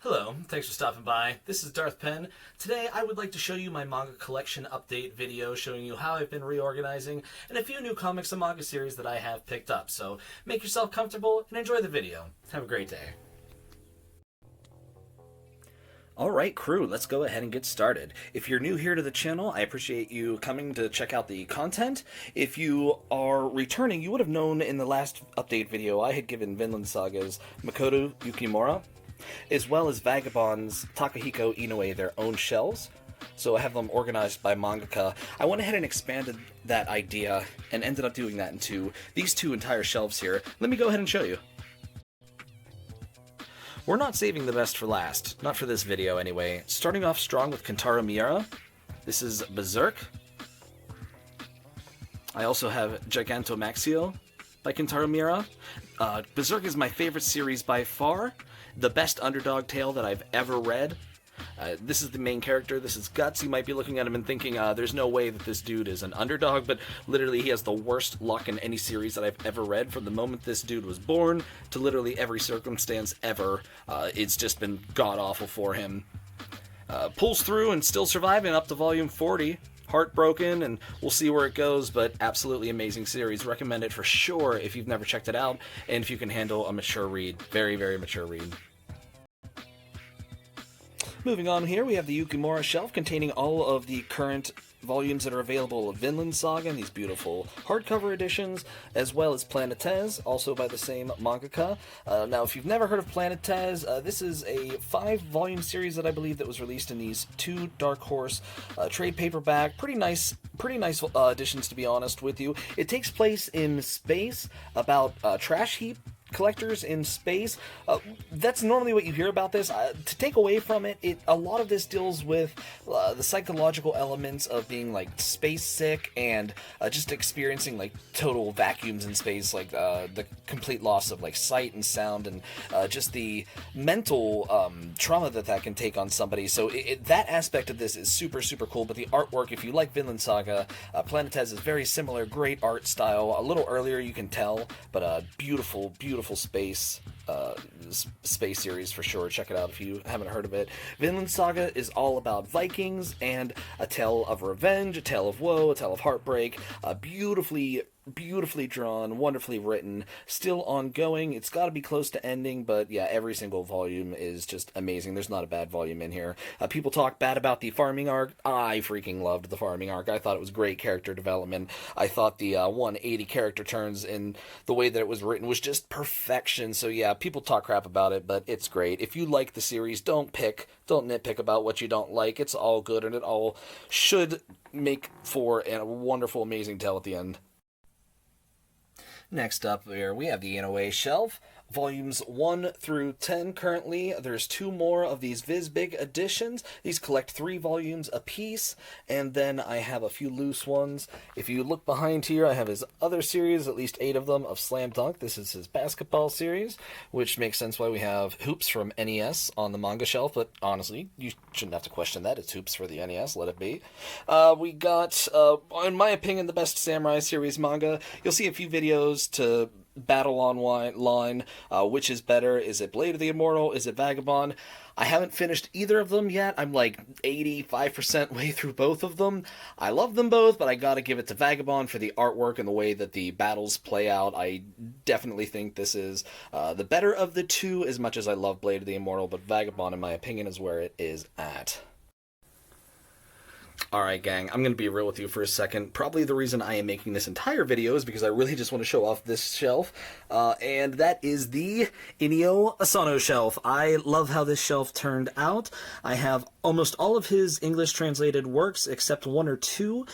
Hello, thanks for stopping by. This is Darth Penn. Today I would like to show you my manga collection update video showing you how I've been reorganizing and a few new comics and manga series that I have picked up. So make yourself comfortable and enjoy the video. Have a great day. Alright crew, let's go ahead and get started. If you're new here to the channel, I appreciate you coming to check out the content. If you are returning, you would have known in the last update video I had given Vinland Saga's Makoto Yukimura, as well as Vagabond's Takahiko Inoue their own shelves. So I have them organized by mangaka. I went ahead and expanded that idea and ended up doing that into these two entire shelves here. Let me go ahead and show you. We're not saving the best for last. Not for this video, anyway. Starting off strong with Kentaro Miura. This is Berserk. I also have Gigantomaxio by Kentaro Miura. Berserk is my favorite series by far. The best underdog tale that I've ever read. This is the main character. This is Guts. You might be looking at him and thinking, there's no way that this dude is an underdog, but literally he has the worst luck in any series that I've ever read. From the moment this dude was born to literally every circumstance ever, it's just been god-awful for him. Pulls through and still surviving up to volume 40. Heartbroken, and we'll see where it goes, but absolutely amazing series. Recommend it for sure if you've never checked it out, and if you can handle a mature read. Very, very mature read. Moving on here, we have the Yukimura shelf containing all of the current volumes that are available of Vinland Saga and these beautiful hardcover editions, as well as Planetes, also by the same mangaka. Now, if you've never heard of Planetes, this is a 5-volume series that I believe that was released in these two Dark Horse trade paperback. Pretty nice editions, to be honest with you. It takes place in space about trash heap collectors in space. That's normally what you hear about this. To take away from it, a lot of this deals with the psychological elements of being like space sick and just experiencing like total vacuums in space, like the complete loss of like sight and sound, and just the mental trauma that can take on somebody. So that aspect of this is super, super cool. But the artwork, if you like Vinland Saga, Planetes is very similar. Great art style. A little earlier, you can tell, but beautiful space series for sure. Check it out if you haven't heard of it. Vinland Saga is all about Vikings and a tale of revenge, a tale of woe, a tale of heartbreak. Beautifully drawn, wonderfully written, still ongoing. It's got to be close to ending, but yeah, every single volume is just amazing. There's not a bad volume in here. People talk bad about the farming arc. I freaking loved the farming arc. I thought it was great character development. I thought the 180 character turns in the way that it was written was just perfection. So yeah, people talk crap about it, but it's great. If you like the series, don't nitpick about what you don't like. It's all good, and it all should make for a wonderful, amazing tale at the end. Next up here, we have the Inoue shelf. Volumes 1 through 10 currently. There's 2 more of these Viz-Big editions. These collect 3 volumes apiece, and then I have a few loose ones. If you look behind here, I have his other series, at least 8 of them, of Slam Dunk. This is his basketball series, which makes sense why we have Hoops from NES on the manga shelf, but honestly, you shouldn't have to question that. It's Hoops for the NES, let it be. We got, in my opinion, the best Samurai series manga. You'll see a few videos to battle online. Which is better? Is it Blade of the Immortal? Is it Vagabond? I haven't finished either of them yet. I'm like 85% way through both of them. I love them both, but I gotta give it to Vagabond for the artwork and the way that the battles play out. I definitely think this is the better of the two, as much as I love Blade of the Immortal, but Vagabond, in my opinion, is where it is at. Alright gang, I'm going to be real with you for a second. Probably the reason I am making this entire video is because I really just want to show off this shelf, and that is the Inio Asano shelf. I love how this shelf turned out. I have almost all of his English translated works except 1 or 2,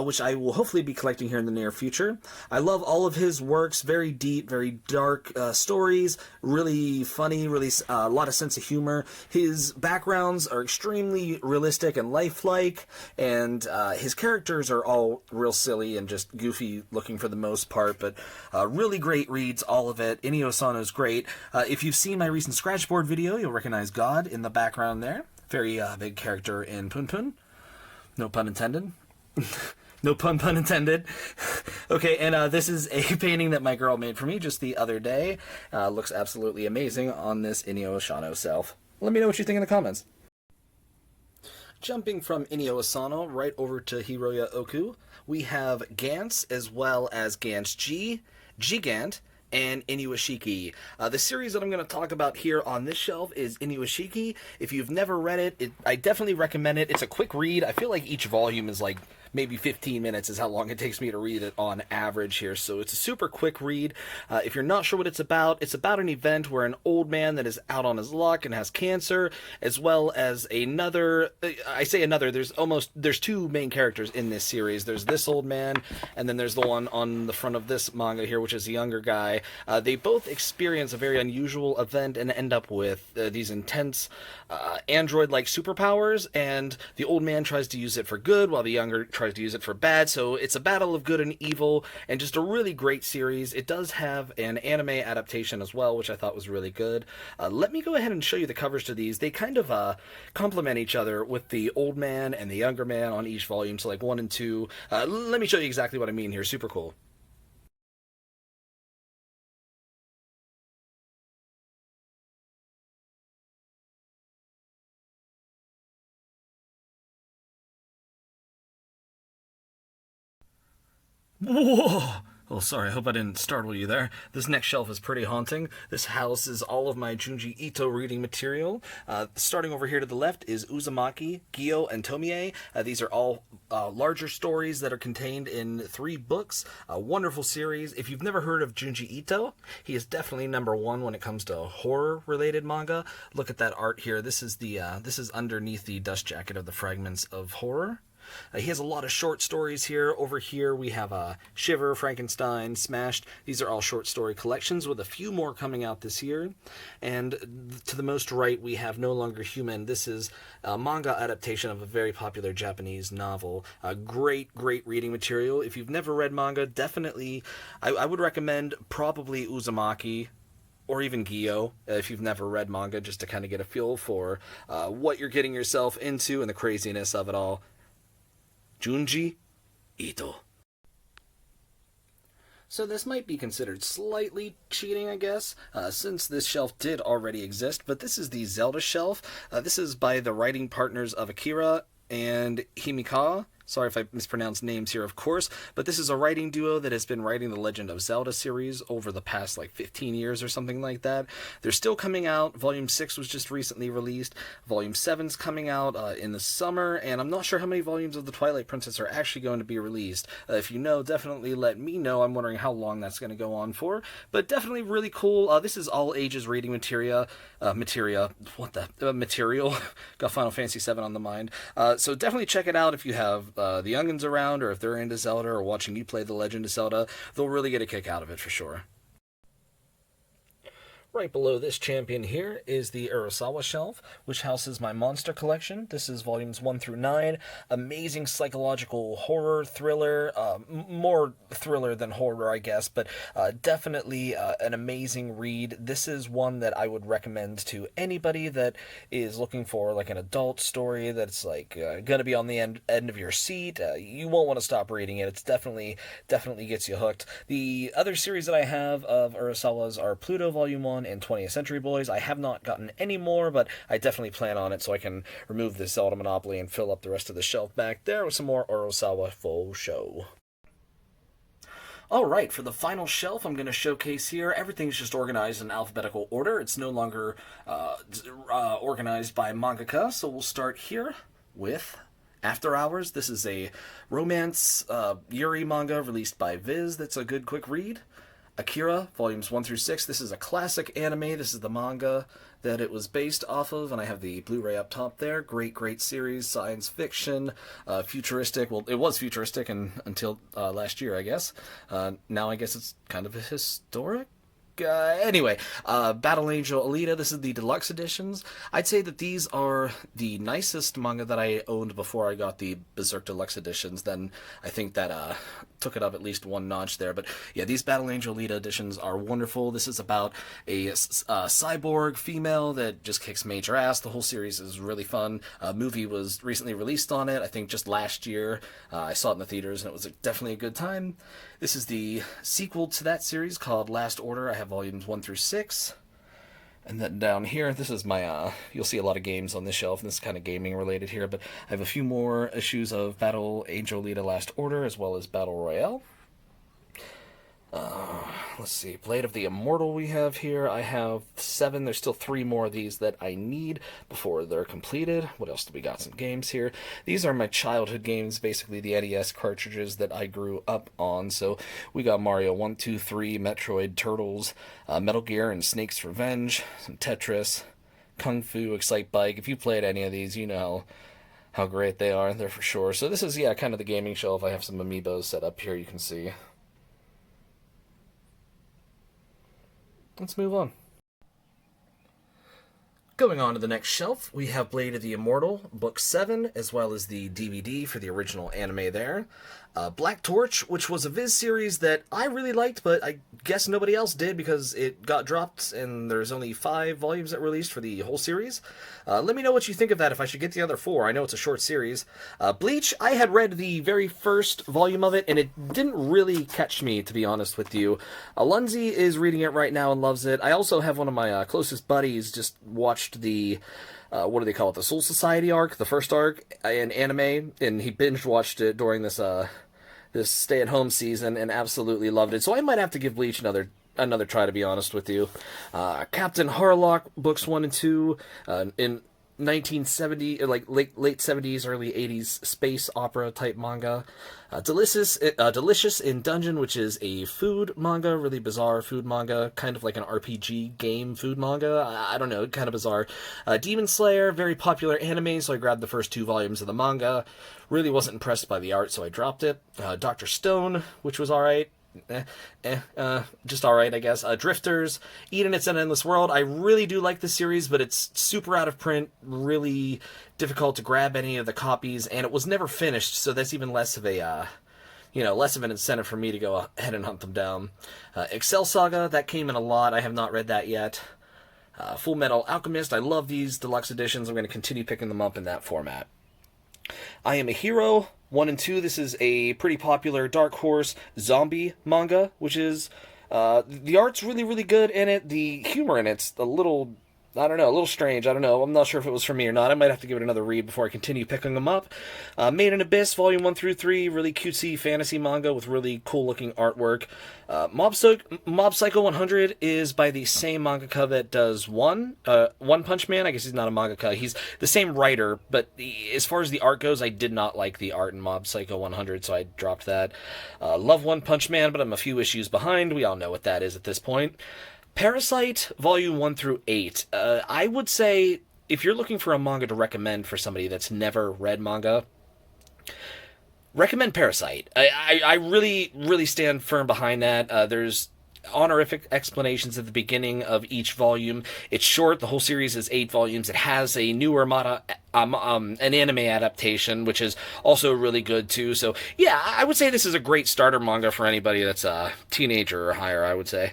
which I will hopefully be collecting here in the near future. I love all of his works, very deep, very dark stories, really funny, really a lot of sense of humor. His backgrounds are extremely realistic and lifelike, and his characters are all real silly and just goofy looking for the most part, but really great reads, all of it. Inio Asano's great. If you've seen my recent Scratchboard video, you'll recognize God in the background there. Very big character in Pun Pun. No pun intended. No pun intended. Okay, and this is a painting that my girl made for me just the other day. Looks absolutely amazing on this Inio Asano shelf. Let me know what you think in the comments. Jumping from Inio Asano right over to Hiroya Oku, we have Gantz as well as Gantz G, Gigant, and Inuyashiki. The series that I'm going to talk about here on this shelf is Inuyashiki. If you've never read it, I definitely recommend it. It's a quick read. I feel like each volume is like maybe 15 minutes is how long it takes me to read it on average here. So it's a super quick read. If you're not sure what it's about an event where an old man that is out on his luck and has cancer, as well as another, I say another, there's two main characters in this series. There's this old man, and then there's the one on the front of this manga here, which is the younger guy. They both experience a very unusual event and end up with these intense android-like superpowers, and the old man tries to use it for good while the younger tries to use it for bad. So it's a battle of good and evil, and just a really great series. It does have an anime adaptation as well, which I thought was really good. Let me go ahead and show you the covers to these. They kind of complement each other with the old man and the younger man on each volume, so like 1 and 2. Let me show you exactly what I mean here. Super cool. Whoa! Oh, sorry, I hope I didn't startle you there. This next shelf is pretty haunting. This houses all of my Junji Ito reading material. Starting over here to the left is Uzumaki, Gyo, and Tomie. These are all larger stories that are contained in 3 books. A wonderful series. If you've never heard of Junji Ito, he is definitely #1 when it comes to horror-related manga. Look at that art here. This is underneath the dust jacket of the Fragments of Horror. He has a lot of short stories here. Over here we have Shiver, Frankenstein, Smashed. These are all short story collections with a few more coming out this year. And to the most right we have No Longer Human. This is a manga adaptation of a very popular Japanese novel. Great reading material. If you've never read manga, definitely, I would recommend probably Uzumaki, or even Gyo, if you've never read manga, just to kind of get a feel for what you're getting yourself into and the craziness of it all. Junji Ito. So this might be considered slightly cheating, I guess, since this shelf did already exist, but this is the Zelda shelf. This is by the writing partners of Akira and Himikawa. Sorry if I mispronounced names here, of course, but this is a writing duo that has been writing the Legend of Zelda series over the past, 15 years or something like that. They're still coming out. Volume 6 was just recently released. Volume 7's coming out in the summer, and I'm not sure how many volumes of The Twilight Princess are actually going to be released. If you know, definitely let me know. I'm wondering how long that's going to go on for, but definitely really cool. This is all ages reading material. Got Final Fantasy VII on the mind. So definitely check it out if you have the youngins around, or if they're into Zelda or watching you play The Legend of Zelda. They'll really get a kick out of it for sure. Right below this champion here is the Urasawa shelf, which houses my monster collection. This is volumes 1 through 9. Amazing psychological horror thriller, more thriller than horror, I guess, but definitely an amazing read. This is one that I would recommend to anybody that is looking for an adult story that's gonna be on the end of your seat. You won't want to stop reading it. It's definitely gets you hooked. The other series that I have of Urasawa's are Pluto Volume 1 and 20th Century Boys. I have not gotten any more, but I definitely plan on it so I can remove this Zelda monopoly and fill up the rest of the shelf back there with some more Urasawa faux show. Alright, for the final shelf I'm going to showcase here, everything's just organized in alphabetical order. It's no longer organized by mangaka, so we'll start here with After Hours. This is a romance Yuri manga released by Viz that's a good quick read. Akira, volumes 1 through 6. This is a classic anime. This is the manga that it was based off of, and I have the Blu-ray up top there. Great series, science fiction, futuristic. Well, it was futuristic until last year, I guess. Now I guess it's kind of a historic. Anyway, Battle Angel Alita, this is the deluxe editions. I'd say that these are the nicest manga that I owned before I got the Berserk deluxe editions. Then I think that took it up at least one notch there. But yeah, these Battle Angel Alita editions are wonderful. This is about a cyborg female that just kicks major ass. The whole series is really fun. A movie was recently released on it, I think just last year. I saw it in the theaters and it was definitely a good time. This is the sequel to that series called Last Order. I have volumes 1 through 6. And then down here, this is my, you'll see a lot of games on this shelf, and this is kind of gaming related here, but I have a few more issues of Battle Angel Alita Last Order, as well as Battle Royale. Let's see, Blade of the Immortal we have here. I have 7. There's still 3 more of these that I need before they're completed. What else do we got? Some games here. These are my childhood games, basically the NES cartridges that I grew up on. So we got Mario 1, 2, 3, Metroid, Turtles, Metal Gear, and Snake's Revenge, some Tetris, Kung Fu, Excite Bike. If you played any of these, you know how great they are. They're for sure. So this is, yeah, kind of the gaming shelf. I have some amiibos set up here, you can see. Let's move on. Going on to the next shelf, we have Blade of the Immortal, Book 7, as well as the DVD for the original anime there. Black Torch, which was a Viz series that I really liked, but I guess nobody else did because it got dropped and there's only 5 volumes that released for the whole series. Let me know what you think of that, if I should get the other 4. I know it's a short series. Bleach, I had read the very first volume of it, and it didn't really catch me, to be honest with you. Alonzi is reading it right now and loves it. I also have one of my closest buddies just watched the... what do they call it? The Soul Society arc, the first arc in anime, and he binge watched it during this this stay-at-home season and absolutely loved it. So I might have to give Bleach another try, to be honest with you. Captain Harlock books 1 and 2 in 1970, like late 70s, early 80s space opera type manga. Delicious in Dungeon, which is a food manga, really bizarre food manga, kind of like an RPG game food manga. I don't know, kind of bizarre. Demon Slayer, very popular anime, so I grabbed the first 2 volumes of the manga. Really wasn't impressed by the art, so I dropped it. Dr. Stone, which was alright. Just alright, I guess. Drifters, Eden, It's an Endless World. I really do like this series, but it's super out of print, really difficult to grab any of the copies, and it was never finished, so that's even less of a, less of an incentive for me to go ahead and hunt them down. Excel Saga, that came in a lot. I have not read that yet. Full Metal Alchemist, I love these deluxe editions. I'm going to continue picking them up in that format. I Am a Hero, 1 and 2. This is a pretty popular Dark Horse zombie manga, which is, the art's really, really good in it. The humor in it's a little, I don't know, a little strange. I don't know. I'm not sure if it was for me or not. I might have to give it another read before I continue picking them up. Made in Abyss, Volume 1 through 3, really cutesy fantasy manga with really cool-looking artwork. Mob Psycho 100 is by the same mangaka that does One Punch Man. I guess he's not a mangaka. He's the same writer, but as far as the art goes, I did not like the art in Mob Psycho 100, so I dropped that. Love One Punch Man, but I'm a few issues behind. We all know what that is at this point. Parasite, Volume 1 through 8. I would say, if you're looking for a manga to recommend for somebody that's never read manga, recommend Parasite. I really, really stand firm behind that. There's honorific explanations at the beginning of each volume. It's short. The whole series is 8 volumes. It has a newer an anime adaptation, which is also really good, too. So, yeah, I would say this is a great starter manga for anybody that's a teenager or higher, I would say.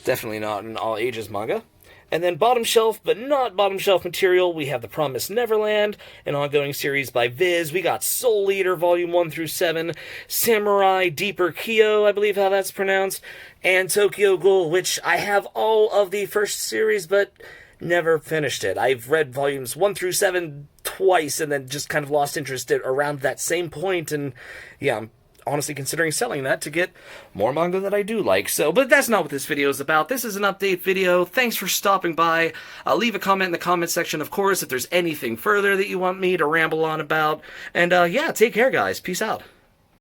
Definitely not an all-ages manga. And then bottom shelf, but not bottom shelf material, we have The Promised Neverland, an ongoing series by Viz. We got Soul Eater, Volume 1 through 7, Samurai Deeper Kyo, I believe how that's pronounced, and Tokyo Ghoul, which I have all of the first series, but never finished it. I've read Volumes 1 through 7 twice, and then just kind of lost interest around that same point, and yeah, I'm honestly considering selling that to get more manga that I do like. So, but that's not what this video is about. This is an update video. Thanks for stopping by. Leave a comment in the comment section, of course, if there's anything further that you want me to ramble on about. And yeah, take care, guys. Peace out.